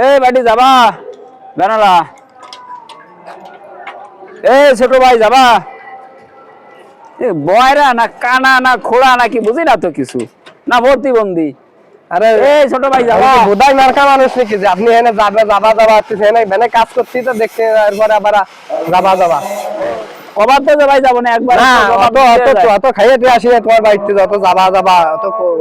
এই বাড়ি যাবা জানালা? এই ছোট ভাই যাবা? বয়রা না কানা না খোড়া নাকি বুঝি না তো কিছু, না প্রতিবন্ধী? আরে এই ছোট ভাই যাবা? বোধাই মার্কা মানুষ নাকি যে আপনি এনে যাবা যাবা যাবা আসতেছে, এনে কাজ করছি তো দেখতে, এরপরে আবার যাবা যাবা। কবার তো ভাই যাবো না একবার? না অত অত অত খাইয়ে দিয়ে আসি না তোমার বাড়িতে, যত যাবা যাবা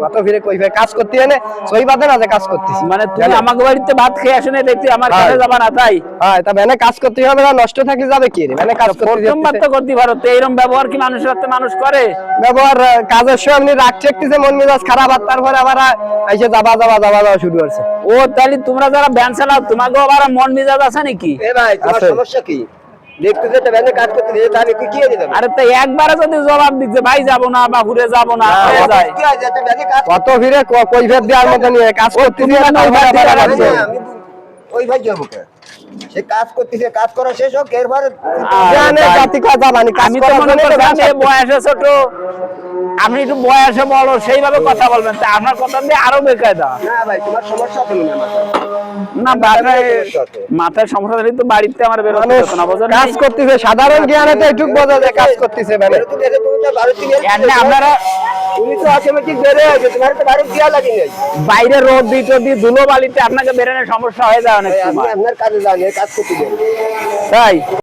অত ফিরে কই কাজ করতে এনে সই বাদে না যে কাজ করতেছি। মানে তুমি আমাকে বাড়িতে ভাত খেয়ে আসো না দেখতে আমার কাছে যাবা না তাই? হ্যাঁ তা এনে কাজ করতে হবে না, নষ্ট থাকলে যাবে কি রে? এনে কাজ করতে প্রথমবার তো করতে পারো তো, এইরকম ব্যবহার কি মানুষের সাথে মানুষ করে? ব্যবহার কাজের সময় আপনি রাগ চেকতেছে, মন মেজাজ খারাপ, আর তারপরে আবার এসে যাবা যাবা যাবা যাওয়া শুরু করছে। ও তাহলে তোমরা যারা ব্যান চালাও তোমাকেও আবার মন মেজাজ আছে নাকি? এ ভাই তোমার সমস্যা কি? দেখতে যেতে ব্যানে কাজ করতে দিয়ে তাহলে কি কি দিতে? আরে তো একবারে যদি জবাব দিতে ভাই যাবো না বা ঘুরে যাবো না হয়ে যায়, কি আছে একটা ব্যানে কাজ কত ফিরে কৈফিয়ত দেওয়ার মতো নিয়ে কাজ করতে দিয়ে আমি ওই ভাই যাবো কে? সে কাজ করতেছে, কাজ করা শেষ হোক এরপর জানে জাতি কথা জানি কাজ আমি তো করার মনে জন্য করছি আমি বয়সে ছোট, আপনি একটু বয়সে বড় সেইভাবে কথা বলবেন, তা আপনার কথা দিয়ে আরো বেকায়দা। না ভাই তোমার সমস্যা তো না না মাথায় সমস্যা হলে তো বাড়িতে আমার বেরোতে হতো না, বোঝেন? কাজ করতেছে, সাধারণ জ্ঞানে তো একটু বোঝা যায় কাজ করতেছে মানে। তো বেরে তুমি তো বাড়ি থেকে এমনি আপনারা তুমি তো অটোমেটিক বেরে আছে, তোমার তো বাড়ি দিয়া লাগে নাই। বাইরে রোদ দিতে ধুলো বালিতে আপনাকে বেরোনোর সমস্যা হয়ে যায় অনেক আপনি সময়, আপনার কাজে যান, কাজ করতে যান। তাই